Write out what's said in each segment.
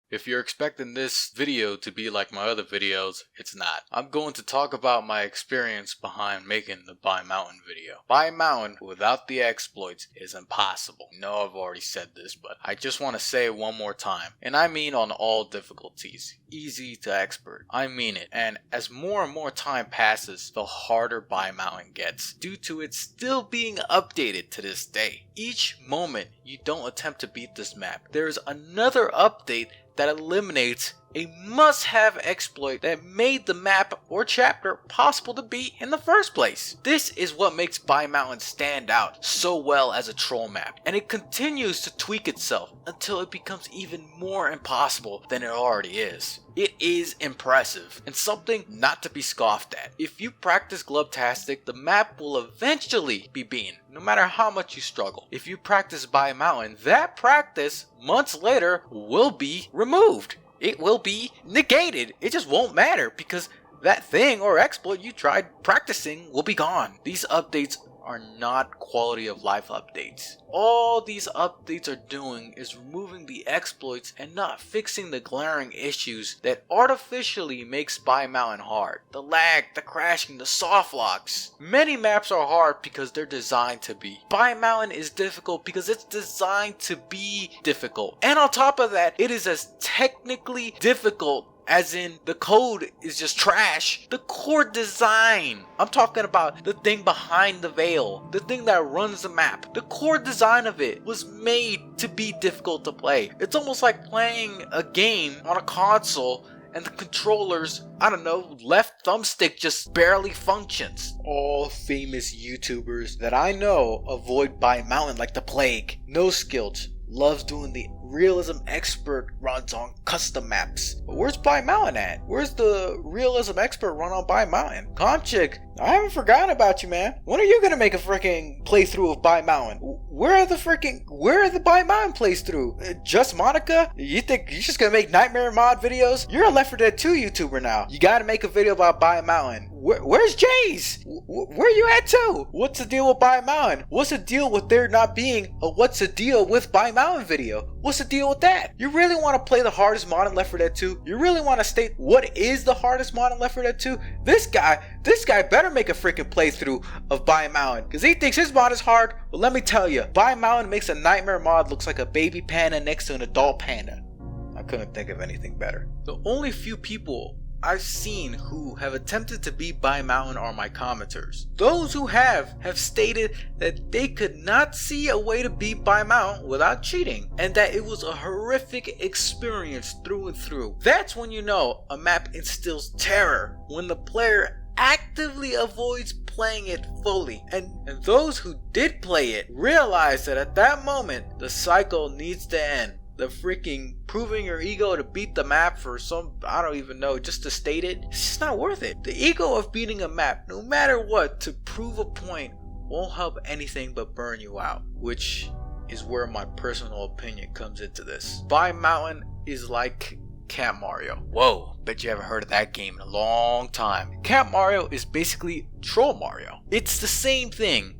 If you're expecting this video to be like my other videos, it's not. I'm going to talk about my experience behind making the Bai Mountain video. Bai Mountain without the exploits is impossible. I know I've already said this, but I just want to say it one more time. And I mean on all difficulties. Easy to expert. I mean it. And as more and more time passes, the harder Bai Mountain gets, due to it still being updated to this day. Each moment you don't attempt to beat this map, there's another update that eliminates a must-have exploit that made the map or chapter possible to beat in the first place. This is what makes Bai Mountain stand out so well as a troll map, and it continues to tweak itself until it becomes even more impossible than it already is. It is impressive and something not to be scoffed at. If you practice Glubtastic, the map will eventually be beaten, no matter how much you struggle. If you practice Bai Mountain, that practice months later will be removed. It will be negated. It just won't matter because that thing or exploit you tried practicing will be gone. These updates are not quality of life updates. All these updates are doing is removing the exploits and not fixing the glaring issues that artificially makes Bai Mountain hard. The lag, the crashing, the soft locks. Many maps are hard because they're designed to be. Bai Mountain is difficult because it's designed to be difficult. And on top of that, it is as technically difficult as in the code is just trash. The core design, I'm talking about the thing behind the veil, the thing that runs the map. The core design of it was made to be difficult to play. It's almost like playing a game on a console and the controller's, I don't know, left thumbstick just barely functions. All famous YouTubers that I know avoid Bai Mountain like the plague. No skilled. Loves doing the realism expert runs on custom maps. But where's Bai Mountain at? Where's the realism expert run on Bai Mountain? Conchick, I haven't forgotten about you, man. When are you gonna make a freaking playthrough of Bai Mountain? Where are the Bai Mountain playthrough? Just Monica? You think you're just gonna make Nightmare mod videos? You're a l4d2 YouTuber now. You gotta make a video about Bai Mountain. Where's Jay's? Where you at too? What's the deal with Bai Mountain? What's the deal with there not being a what's the deal with Bai Mountain video? What's the deal with that? You really want to play the hardest mod in l4d2? You really want to state what is the hardest mod in l4d2? This guy better make a freaking playthrough of Bai Mountain because he thinks his mod is hard. Well, let me tell you, Bai Mountain makes a nightmare mod looks like a baby panda next to an adult panda. I couldn't think of anything better. The only few people I've seen who have attempted to beat Bai Mountain are my commenters. Those who have stated that they could not see a way to beat Bai Mountain without cheating, and that it was a horrific experience through and through. That's when you know a map instills terror, when the player actively avoids playing it fully. And those who did play it realize that at that moment, the cycle needs to end. The freaking proving your ego to beat the map for some, I don't even know, just to state it, it's just not worth it. The ego of beating a map, no matter what, to prove a point, won't help anything but burn you out, which is where my personal opinion comes into this. Bai Mountain is like Camp Mario. Whoa, bet you haven't heard of that game in a long time. Camp Mario is basically Troll Mario. It's the same thing,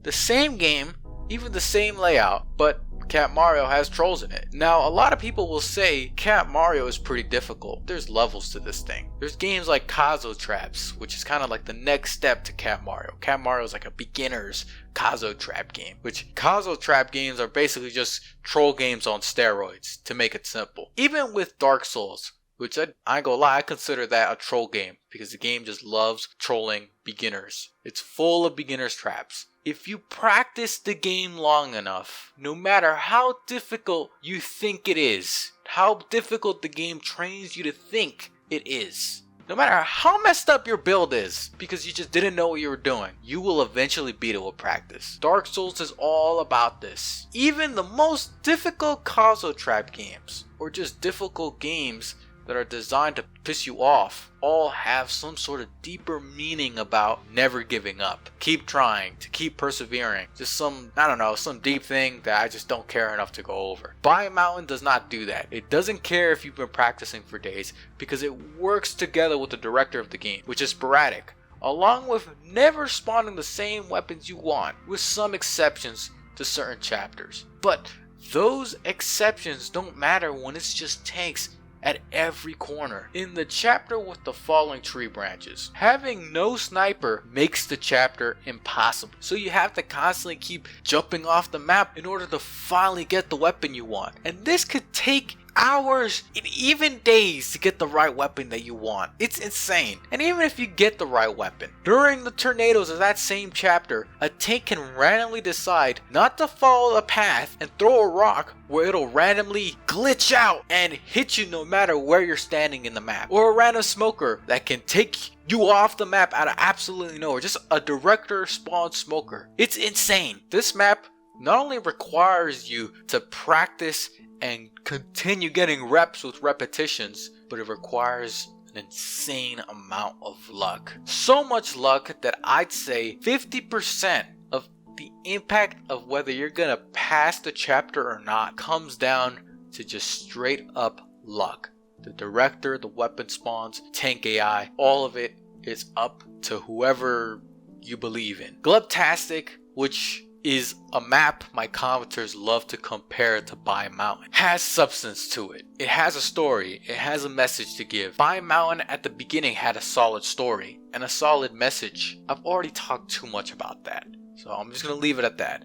the same game, even the same layout, but Camp Mario has trolls in it. Now, a lot of people will say Camp Mario is pretty difficult. There's levels to this thing. There's games like Kazo Traps, which is kind of like the next step to Camp Mario. Camp Mario is like a beginner's Kazo Trap game, which Kazo Trap games are basically just troll games on steroids, to make it simple. Even with Dark Souls, which I ain't gonna lie, I consider that a troll game because the game just loves trolling beginners. It's full of beginners traps. If you practice the game long enough, no matter how difficult you think it is, how difficult the game trains you to think it is, no matter how messed up your build is, because you just didn't know what you were doing, you will eventually beat it with practice. Dark Souls is all about this. Even the most difficult Kazo Trap games, or just difficult games that are designed to piss you off, all have some sort of deeper meaning about never giving up. Keep trying, to keep persevering. Just some, I don't know, some deep thing that I just don't care enough to go over. Bai Mountain does not do that. It doesn't care if you've been practicing for days because it works together with the director of the game, which is sporadic, along with never spawning the same weapons you want, with some exceptions to certain chapters. But those exceptions don't matter when it's just tanks at every corner. In the chapter with the falling tree branches, having no sniper makes the chapter impossible. So you have to constantly keep jumping off the map in order to finally get the weapon you want. And this could take hours and even days to get the right weapon that you want. It's insane. And even if you get the right weapon, during the tornadoes of that same chapter, a tank can randomly decide not to follow the path and throw a rock where it'll randomly glitch out and hit you no matter where you're standing in the map. Or a random smoker that can take you off the map out of absolutely nowhere. Just a director spawned smoker. It's insane. This map not only requires you to practice and continue getting reps with repetitions, but it requires an insane amount of luck. So much luck that I'd say 50% of the impact of whether you're gonna pass the chapter or not comes down to just straight up luck. The director, the weapon spawns, tank AI, all of it is up to whoever you believe in. Glubtastic, which is a map my commenters love to compare to Bai Mountain, has substance to it. It has a story. It has a message to give. Bai Mountain at the beginning had a solid story and a solid message. I've already talked too much about that, so I'm just gonna leave it at that.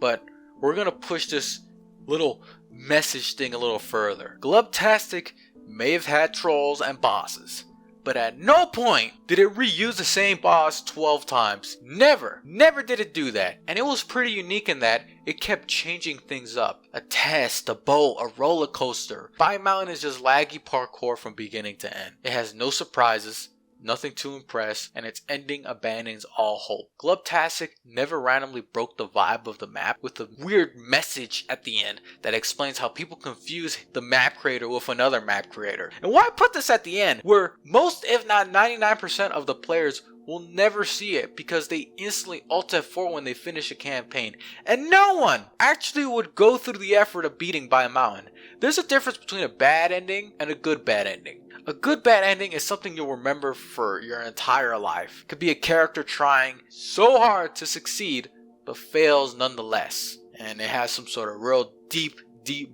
But we're gonna push this little message thing a little further. Glubtastic may have had trolls and bosses, but at no point did it reuse the same boss 12 times. Never did it do that. And it was pretty unique in that it kept changing things up. A test, a boat, a roller coaster. Bai Mountain is just laggy parkour from beginning to end. It has no surprises, nothing to impress, and its ending abandons all hope. Glubtastic never randomly broke the vibe of the map with a weird message at the end that explains how people confuse the map creator with another map creator. And why put this at the end, where most if not 99% of the players will never see it because they instantly Alt F4 when they finish a campaign, and no one actually would go through the effort of beating Bai Mountain. There's a difference between a bad ending and a good bad ending. A good bad ending is something you'll remember for your entire life. It could be a character trying so hard to succeed but fails nonetheless, and it has some sort of real deep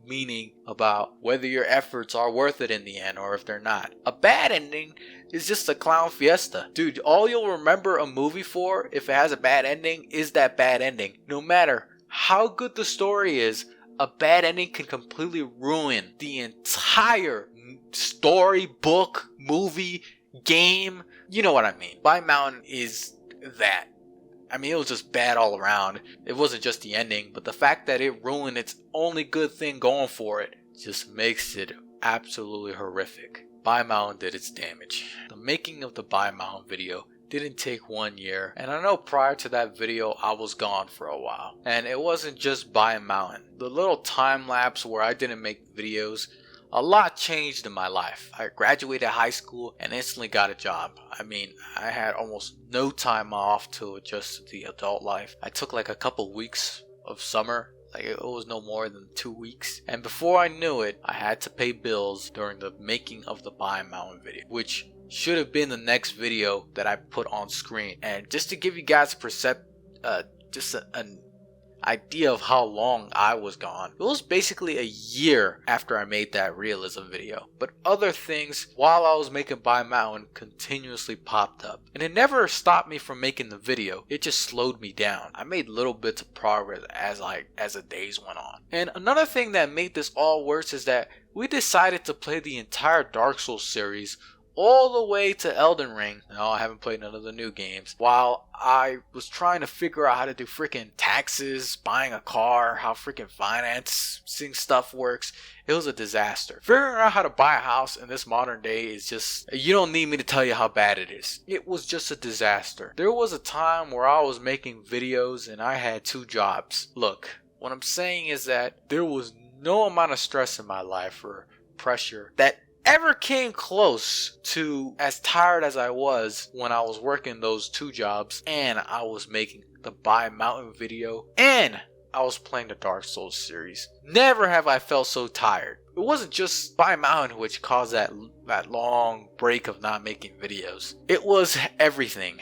meaning about whether your efforts are worth it in the end or if they're not. A bad ending is just a clown fiesta. Dude, all you'll remember a movie for if it has a bad ending is that bad ending. No matter how good the story is, a bad ending can completely ruin the entire story, book, movie, game. You know what I mean. Bai Mountain is that. I mean, it was just bad all around. It wasn't just the ending, but the fact that it ruined its only good thing going for it just makes it absolutely horrific. Bai Mountain did its damage. The making of the Bai Mountain video didn't take 1 year, and I know prior to that video I was gone for a while. And it wasn't just Bai Mountain. The little time lapse where I didn't make videos, a lot changed in my life. I graduated high school and instantly got a job. I mean, I had almost no time off to adjust to the adult life. I took like a couple weeks of summer. Like, it was no more than 2 weeks. And before I knew it, I had to pay bills during the making of the Bai Mountain video, which should have been the next video that I put on screen. And just to give you guys an idea of how long I was gone, it was basically a year after I made that realism video. But other things while I was making Bai Mountain continuously popped up, and it never stopped me from making the video. It just slowed me down. I made little bits of progress as the days went on. And another thing that made this all worse is that we decided to play the entire Dark Souls series all the way to Elden Ring. No, I haven't played none of the new games. While I was trying to figure out how to do freaking taxes, buying a car, how freaking financing stuff works, it was a disaster. Figuring out how to buy a house in this modern day is just, you don't need me to tell you how bad it is. It was just a disaster. There was a time where I was making videos and I had 2 jobs. Look, what I'm saying is that there was no amount of stress in my life or pressure that ever came close to as tired as I was when I was working those 2 jobs and I was making the Bai Mountain video and I was playing the Dark Souls series. Never have I felt so tired. It wasn't just Bai Mountain which caused that long break of not making videos. It was everything.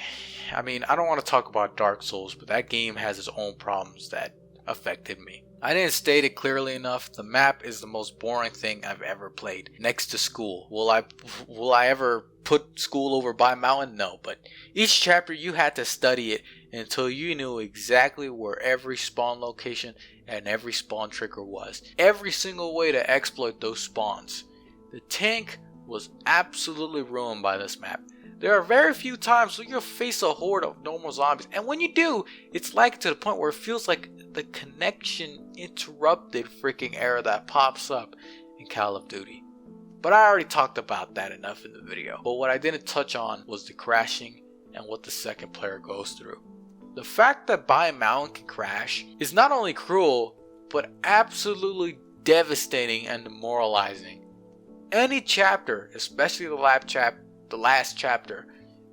I mean, I don't want to talk about Dark Souls, but that game has its own problems that affected me. I didn't state it clearly enough. The map is the most boring thing I've ever played, next to school. Will I ever put school over Bai Mountain? No, but each chapter you had to study it until you knew exactly where every spawn location and every spawn trigger was. Every single way to exploit those spawns. The tank was absolutely ruined by this map. There are very few times where you'll face a horde of normal zombies, and when you do, it's like to the point where it feels like the connection interrupted freaking error that pops up in Call of Duty. But I already talked about that enough in the video. But what I didn't touch on was the crashing and what the second player goes through. The fact that Bai Mountain can crash is not only cruel, but absolutely devastating and demoralizing. Any chapter, especially the last chapter,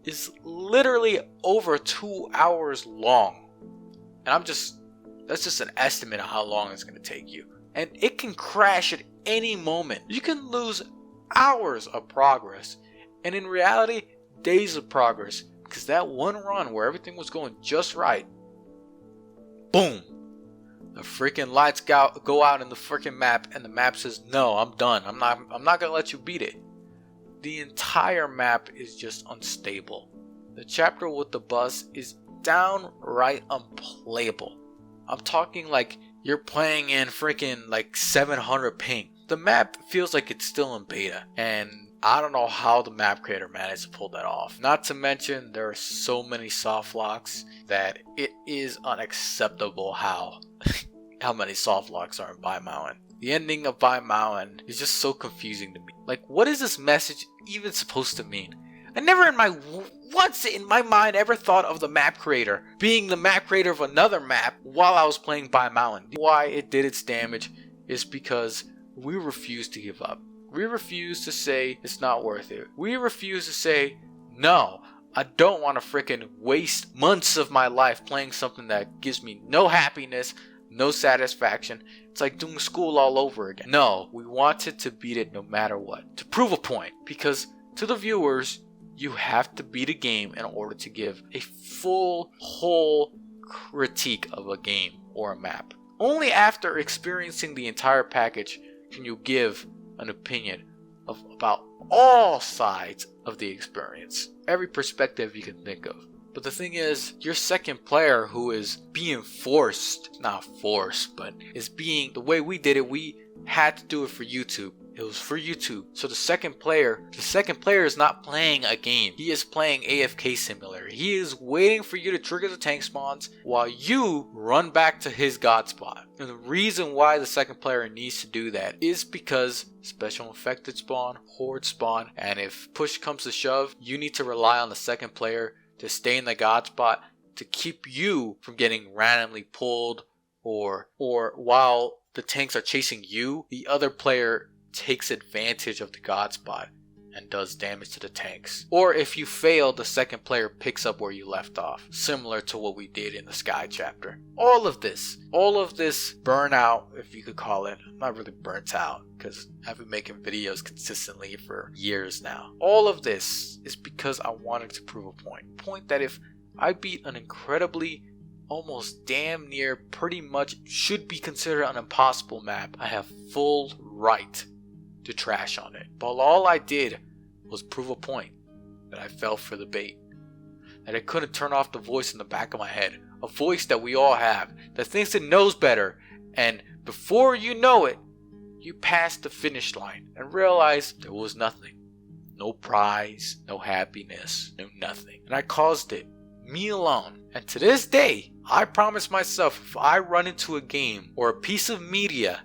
is literally over 2 hours long. And that's just an estimate of how long it's going to take you. And it can crash at any moment. You can lose hours of progress, and in reality, days of progress, because that one run where everything was going just right, boom, the freaking lights go out in the freaking map, and the map says, no, I'm done. I'm not gonna let you beat it. The entire map is just unstable. The chapter with the bus is downright unplayable. I'm talking like you're playing in freaking like 700 ping. The map feels like it's still in beta, and I don't know how the map creator managed to pull that off. Not to mention there are so many soft locks that it is unacceptable how many soft locks are in Bai Mountain. The ending of Bai Mountain is just so confusing to me. Like, what is this message even supposed to mean? I never once in my mind ever thought of the map creator being the map creator of another map while I was playing Bai Mountain. Why it did its damage is because we refuse to give up. We refuse to say it's not worth it. We refuse to say, no, I don't want to freaking waste months of my life playing something that gives me no happiness, no satisfaction. It's like doing school all over again. No, we wanted to beat it no matter what. To prove a point. Because to the viewers, you have to beat a game in order to give a full, whole critique of a game or a map. Only after experiencing the entire package can you give an opinion about all sides of the experience. Every perspective you can think of. But the thing is, your second player who is being forced, not forced, but is being, the way we did it, we had to do it for YouTube. It was for YouTube. So the second player is not playing a game. He is playing AFK Simulator. He is waiting for you to trigger the tank spawns while you run back to his god spot. And the reason why the second player needs to do that is because special infected spawn, horde spawn, and if push comes to shove, you need to rely on the second player to stay in the god spot to keep you from getting randomly pulled, or while the tanks are chasing you, the other player takes advantage of the god spot and does damage to the tanks. Or if you fail, the second player picks up where you left off, similar to what we did in the Sky chapter. All of this burnout, if you could call it. I'm not really burnt out because I've been making videos consistently for years now. All of this is because I wanted to prove a point that if I beat an incredibly, almost damn near, pretty much should be considered an impossible map, I have full right to trash on it. But all I did was prove a point that I fell for the bait. That I couldn't turn off the voice in the back of my head. A voice that we all have, that thinks it knows better, and before you know it, you pass the finish line and realize there was nothing. No prize, no happiness, no nothing. And I caused it. Me alone. And to this day, I promise myself if I run into a game or a piece of media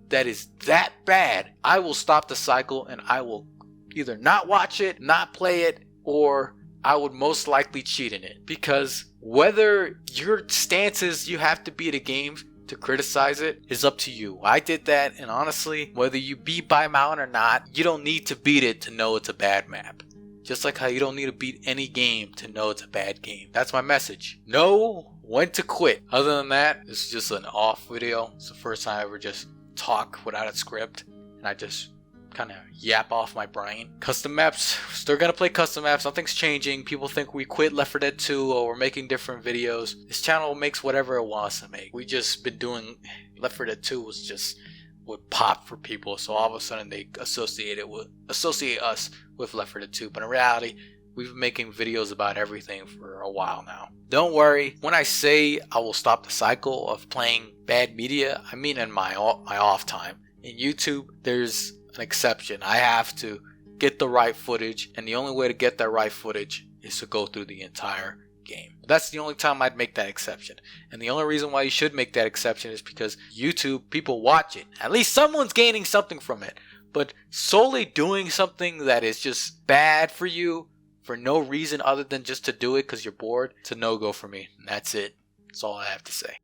that is that bad, I will stop the cycle and I will either not watch it, not play it, or I would most likely cheat in it. Because whether your stance is you have to beat a game to criticize it is up to you. I did that, and honestly, whether you beat Bai Mountain or not, you don't need to beat it to know it's a bad map. Just like how you don't need to beat any game to know it's a bad game. That's my message. Know when to quit. Other than that, this is just an off video. It's the first time I ever just talk without a script, and I just kind of yap off my brain. Custom maps, still gonna play custom maps. Nothing's changing. People think we quit Left 4 Dead 2 or we're making different videos. This channel makes whatever it wants to make. We just been doing Left 4 Dead 2 was just would pop for people, so all of a sudden they associate us with Left 4 Dead 2. But in reality, we've been making videos about everything for a while now. Don't worry, when I say I will stop the cycle of playing bad media, I mean in my off time. In YouTube, there's an exception. I have to get the right footage, and the only way to get that right footage is to go through the entire game. That's the only time I'd make that exception. And the only reason why you should make that exception is because YouTube, people watch it. At least someone's gaining something from it. But solely doing something that is just bad for you for no reason other than just to do it because you're bored, it's a no-go for me. And that's it. That's all I have to say.